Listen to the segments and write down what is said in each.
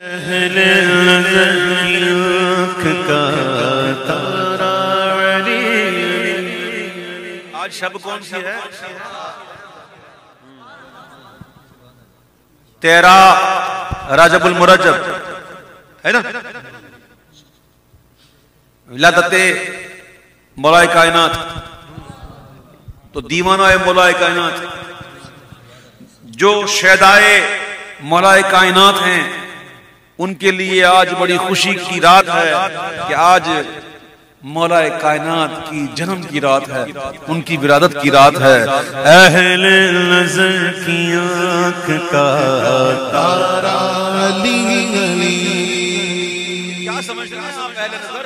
अहले नज़र की आँख का तारा अली। आज शब कौन सी है? 13 रजबुल मुरज्जब है ना। विलादते मौलाए कायनात, तो दीवाना है मौलाए कायनात। जो शहदाए मौलाए कायनात हैं उनके लिए आज बड़ी खुशी की रात है कि आज मौलाए कायनात की जन्म की रात है, उनकी विरादत की रात है। अहले नज़र की आँख का तारा अली अली। क्या समझ रहे हैं आप अहले नज़र?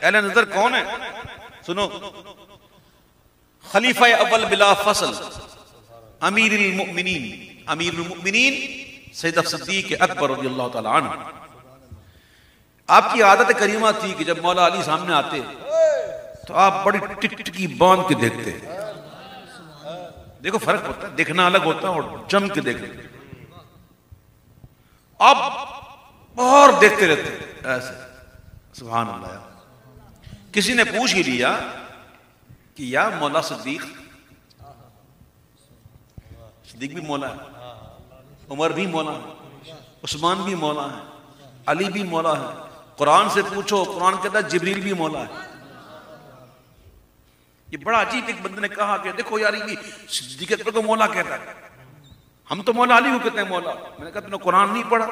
अहले नज़र कौन है? सुनो, खलीफा अव्वल बिला फसल अमीरुल मुमिनीन, अमीरुल मुमिनीन सैयद सिद्दीक अकबर रज़ियल्लाहु ताला अन्हु। आपकी आदत करीमा थी कि जब मौला अली सामने आते तो आप बड़ी टिकटिकी बांध के देखते। देखो फर्क होता है, देखना अलग होता है और जम के देखना। आप और देखते रहते ऐसे। सुभान अल्लाह। किसी ने पूछ ही लिया कि या मौला सिद्दीक, सिद्दीक भी मौला है, उमर भी मौला है, उस्मान भी मौला है, अली भी मौला है। कुरान से पूछो, कुरान के अंदर जिब्रील भी मौला है। ये बड़ा अजीब एक बंदे ने कहा कि देखो यार ये सिद्दीक अकबर को मौला कहता है, हम तो मौला अली को कहते हैं मौला। मैंने कहा तुमने कुरान नहीं पढ़ा?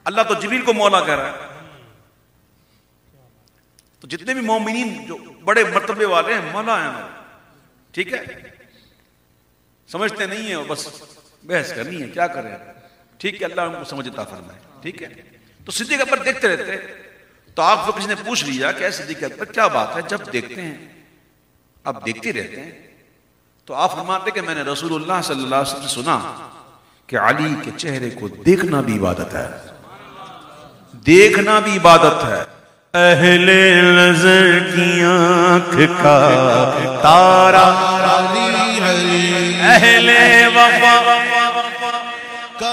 अल्लाह तो जिब्रील को मौला कह रहा है। तो जितने भी मोमिनीन जो बड़े मर्तबे वाले हैं मौला हैं, ठीक है? समझते नहीं है, बस बहस करनी है, क्या करें? ठीक है, अल्लाह उनको समझता फरमाए, ठीक है? तो सिद्दीक अकबर देखते रहते। तो आप किसी ने पूछ लिया कि सिद्दीक अकबर क्या बात है, जब देखते हैं आप देखते रहते हैं? तो आप फरमाते कि मैंने रसूलुल्लाह सल्लल्लाहु अलैहि वसल्लम से सुना कि अली के चेहरे को देखना भी इबादत है, देखना भी इबादत है। अहले नज़र की आँख का तारा अहले वफा का,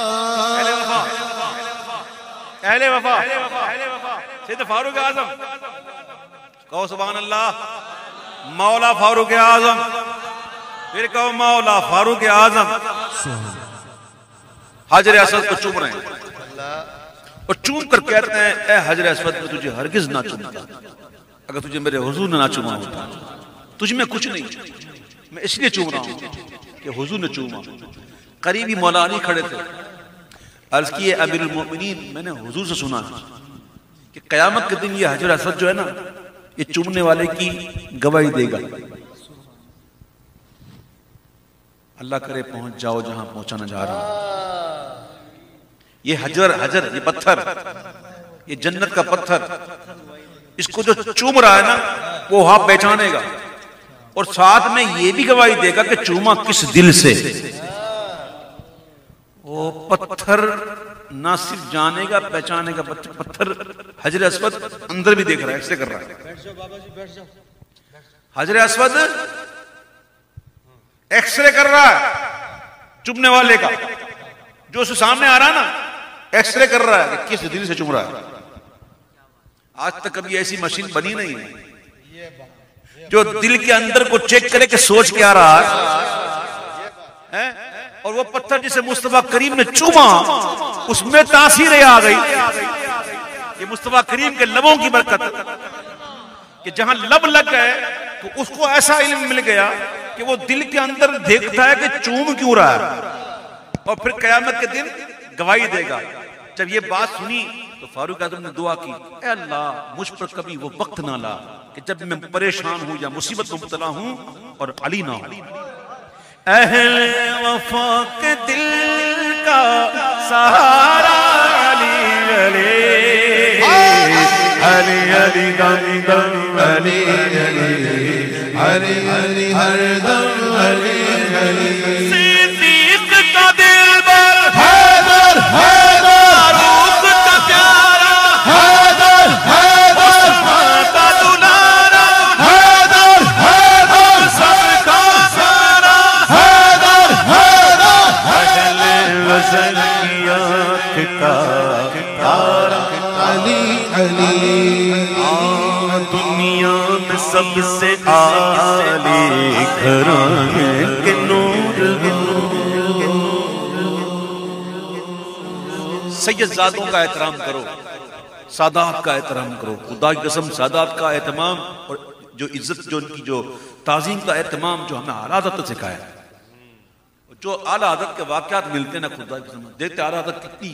अहले वफा सैयद फारूक आज़म, कहो सुभान अल्लाह। मौला फारूक आज़म, फिर कहो मौला फारूक आज़म। हजर असद को चूम रहे हैं और चूम कर कहते हैं ए हजर असद में तुझे हरगिज ना चूमता, अगर तुझे मेरे हुजूर ने ना चूमा होता, तुझ में कुछ नहीं, मैं इसलिए चूम रहा हूं कि हुजूर ने चूमा। करीबी मौला अली खड़े थे, अर्ज किए अमीरुल मोमिनीन, मैंने हुजूर से सुना कि कयामत के दिन ये हजर असद जो है ना, ये चूमने वाले की गवाही देगा। अल्लाह करे पहुंच जाओ जहां पहुंचाना जा रहा हूं। ये हजर, ये पत्थर, ये जन्नत का पत्थर, इसको जो चूम रहा है ना वो वहां पहचानेगा और साथ में ये भी गवाही देगा कि चूमा किस दिल से। वो पत्थर ना सिर्फ जानेगा पहचानेगा, पत्थर हजर अस्वद अंदर भी देख रहा है, ऐसे कर रहा है। हजर अस्वद एक्सरे कर रहा है चुभने वाले का, जो उसके सामने आ रहा है ना, एक्सरे कर रहा है कि किस दिल से चुभ रहा है। आज तक कभी ऐसी मशीन बनी नहीं है जो दिल के अंदर को चेक करे कि सोच क्या रहा है। और वो पत्थर जिसे मुस्तफा करीम ने चूमा उसमें तासीरें आ गई। ये मुस्तफा करीम के लबों की बरकत कि जहां लब लग गए तो उसको ऐसा इल्म मिल गया कि वो दिल के अंदर देखता है कि चूम क्यों रहा है और फिर कयामत के दिन गवाही देगा। जब ये बात सुनी तो फारूक आज़म ने दुआ की, ऐ अल्लाह मुझ पर कभी वो वक्त ना ला कि जब मैं परेशान हूं या मुसीबत में मुब्तला हूं और अली ना हो। अहले वफा के दिल का सहारा अली अली अली अली दम दम अली अली अली अली हर दम अली अली। सिद्दीक का दिलबर हैदर हैदर, रूप का प्यारा हैदर हैदर, माता दुलारा हैदर हैदर, सबका सारा हैदर हैदर। अहले वज़न की आँख का तारा अली अली, दुनिया में सबसे आली घराने के नूर। सैयदजादों का एहतराम करो, सादात का एहतराम करो। खुदा की कसम सादात का एहतमाम और जो इज्जत, जो उनकी जो ताज़ीम का एहतमाम जो हमें आला हज़रत ने सिखाया, जो आला हज़रत के वाक़यात मिलते ना, खुदा की कसम देखते आला हज़रत कितनी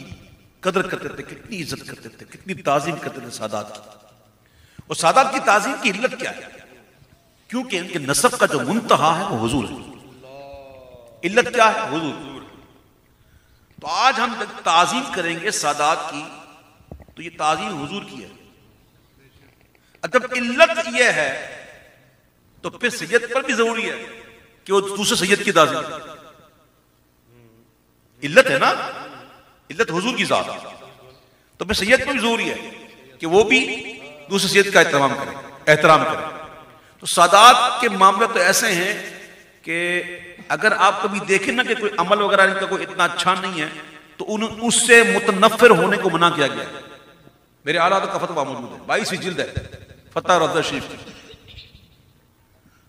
कदर करते थे, कितनी इज्जत करते थे, कितनी ताज़ीम करते थे सादात की। और सादात की ताज़ीम की इल्लत क्या है? क्योंकि उनके नसब का जो मुंतहा है वो हुजूर है। इल्लत क्या है? हुजूर। तो आज हम ताज़ीम करेंगे सादात की, तो ये ताज़ीम हुजूर की है। जब इल्लत ये है तो फिर सैयद पर भी जरूरी है कि वो दूसरे सैयद की ताज़ीम। इल्लत है ना, इल्लत हुजूर की जात, तो फिर सैयद पर भी जरूरी है कि वो भी दूसरे सैयद का एहतराम करे। तो सादात के मामले तो ऐसे हैं कि अगर आप कभी देखें ना कि कोई अमल वगैरह इनका कोई इतना अच्छा नहीं है, तो उससे मुतनफ्फिर होने को मना किया गया है। मेरे आला हज़रत का फतवा मौजूद है, 22वीं जिल्द है फतवा रज़ा शरीफ की।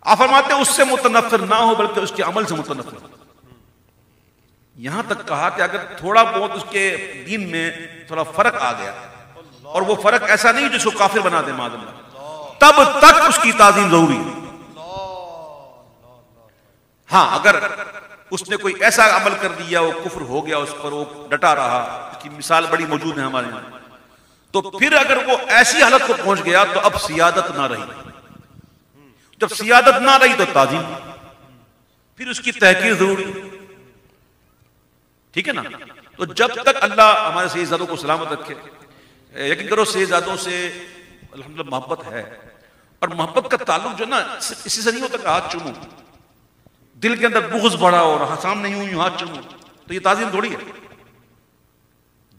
आप फरमाते हैं उससे मुतनफ्फिर ना हो बल्कि उसके अमल से मुतनफ्फिर हो। यहां तक कहा कि अगर थोड़ा बहुत उसके दीन में थोड़ा फर्क आ गया, और वो फर्क ऐसा नहीं जिसको काफिर बना दे मादल्ला, तब तक उसकी ताज़ीम जरूरी है। हाँ, अगर उसने कोई ऐसा अमल कर दिया, वो कुफ्र हो गया, उस पर वो डटा रहा, इसकी मिसाल बड़ी मौजूद है हमारे यहाँ, तो फिर अगर वो ऐसी हालत को पहुंच गया तो अब सियादत ना रही। जब सियादत ना रही तो ताज़ीम, फिर उसकी तहकीर जरूरी, ठीक है ना। तो जब तक अल्लाह हमारे सैयदजादों को सलामत रखे, यकीन करो सैयदजादों से अल्हम्दुलिल्लाह मोहब्बत है। और मोहब्बत का ताल्लुक जो ना इसी से नहीं होता कि हाथ चूमो, दिल के अंदर बुग़्ज़ बड़ा हो और सामने यूं हाथ चूमो, तो ये ताज़ीम थोड़ी है।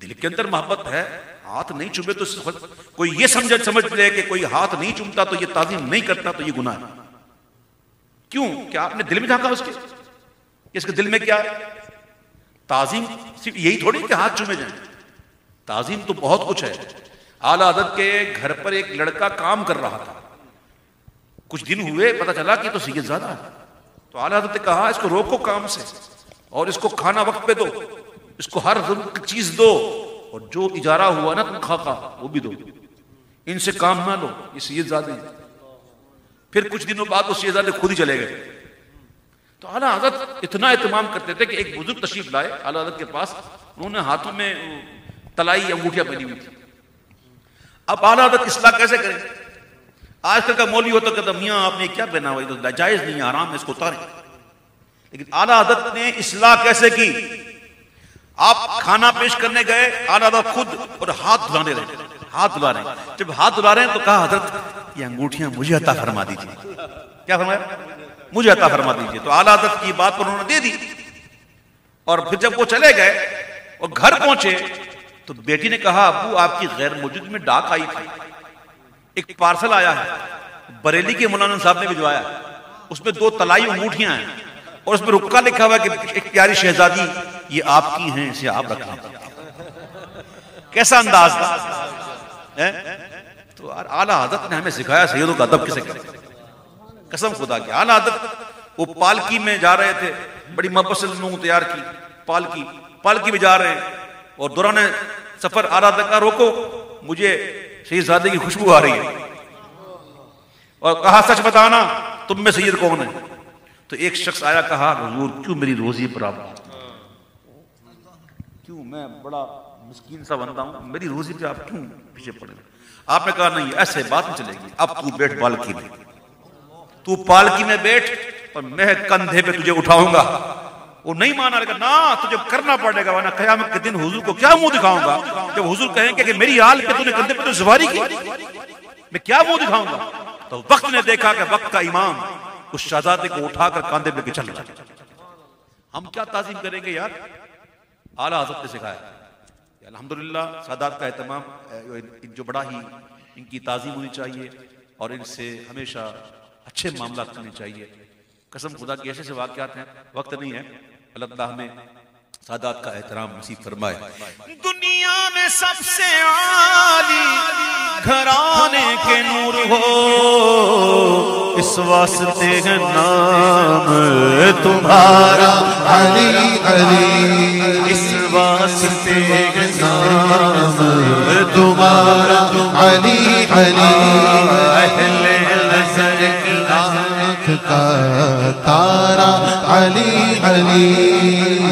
दिल के अंदर मोहब्बत है, हाथ नहीं चूमे तो कोई ये समझ ले कि कोई हाथ नहीं चूमता तो ये ताज़ीम नहीं करता, तो ये गुनाह है। क्यों? क्या आपने दिल में झांका उसके? इसके दिल में क्या है? ताज़ीम सिर्फ यही थोड़ी कि हाथ चूमे जाए, ताज़ीम तो बहुत कुछ है। आला हज़रत के घर पर एक लड़का काम कर रहा था, कुछ दिन हुए पता चला कि तो सैयदजादा है। तो आला हज़रत ने कहा इसको रोको काम से, और इसको खाना वक्त पे दो, इसको हर जरूरत की चीज दो, और जो इजारा हुआ ना तनख्वाह का वो भी दो, इनसे काम ना लो, ये सैयदजादे। फिर कुछ दिनों बाद वो सैयदजादे खुद ही चले गए। तो आला हज़रत इतना एहतमाम करते थे कि एक बुजुर्ग तशरीफ लाए आला हज़रत के पास, उन्होंने हाथों में तलाई अंगूठियां पहनी हुई थी। अब आला हज़रत इस्लाह कैसे करें? आजकल का मौलवी होता कहता मियाँ आपने क्या पहना हुआ, तो जायज नहीं है, आराम है, इसको उतारें। लेकिन आला हज़रत ने इस्लाह कैसे की? आप खाना पेश करने गए, आला हज़रत खुद और हाथ धुलाने रहे, हाथ धुला रहे। जब हाथ धुला रहे हैं तो कहा हज़रत ये अंगूठियां मुझे अता फरमा दीजिए। क्या फरमाया? मुझे अता फरमा दीजिए। तो आला हज़रत की बात पर उन्होंने दे दी। और फिर जब वो चले गए और घर पहुंचे तो बेटी ने कहा अब्बू आपकी गैर मौजूदगी में डाक आई थी, एक पार्सल आया है, बरेली के मौलाना साहब ने भिजवाया, उसमें 2 तलाई अंगूठियां हैं और उसमें रुक्का लिखा हुआ है कि एक प्यारी शहजादी ये आपकी हैं, इसे आप रखना। कैसा अंदाज था? तो आला हज़रत ने हमें सिखाया सैयदों का अदब किसे कहते हैं। कसम खुदा की, आला हज़रत वो पालकी में जा रहे थे, बड़ी मोहब्बत से लोगों तैयार की पालकी में जा रहे हैं, और दौरान सफर आला हज़रत का रोको, मुझे शहजादे की खुशबू आ रही है, और कहा सच बताना तुम में सैयद कौन है? तो एक शख्स आया, कहा हुजूर क्यों मेरी रोजी पर आप, क्यों मैं बड़ा मिस्कीन सा बंदा हूं, मेरी रोजी पे आप क्यों पीछे पड़े? आपने कहा नहीं ऐसे बात नहीं चलेगी, अब तू बैठ पालकी में, तू पालकी में बैठ और मैं कंधे पे तुझे उठाऊंगा। वो नहीं माना, लेकिन ना तुझे करना पड़ेगा, वरना क़यामत के दिन हुजूर को क्या मुंह दिखाऊंगा? जब हुजूर कहेंगे कि मेरी हाल पे तूने कंधे पे तो सवारी की, मैं क्या मुंह दिखाऊंगा? तो वक्त ने देखा कि वक्त का इमाम उस शहजादे को उठाकर कांधे पे चल रहा। हम क्या ताज़ीम करेंगे यार? आला हज़रत ने सिखाया। अल्हम्दुलिल्लाह सादात का एहतमाम जो बड़ा ही इनकी ताज़ीम होनी चाहिए और इनसे हमेशा अच्छे मामला करने चाहिए। कसम खुदा के ऐसे वाक़यात हैं, वक्त नहीं है, अल्लाह ताला हमें सादात का एहतराम नसीब फरमाए। दुनिया दुनिया में सबसे आली घराने के नूर हो, इस वास्ते है नाम तुम्हारा अली अली, इस वास्ते है नाम तुम्हारा अली अली। अहले नजर की आँख का तारा अली अली।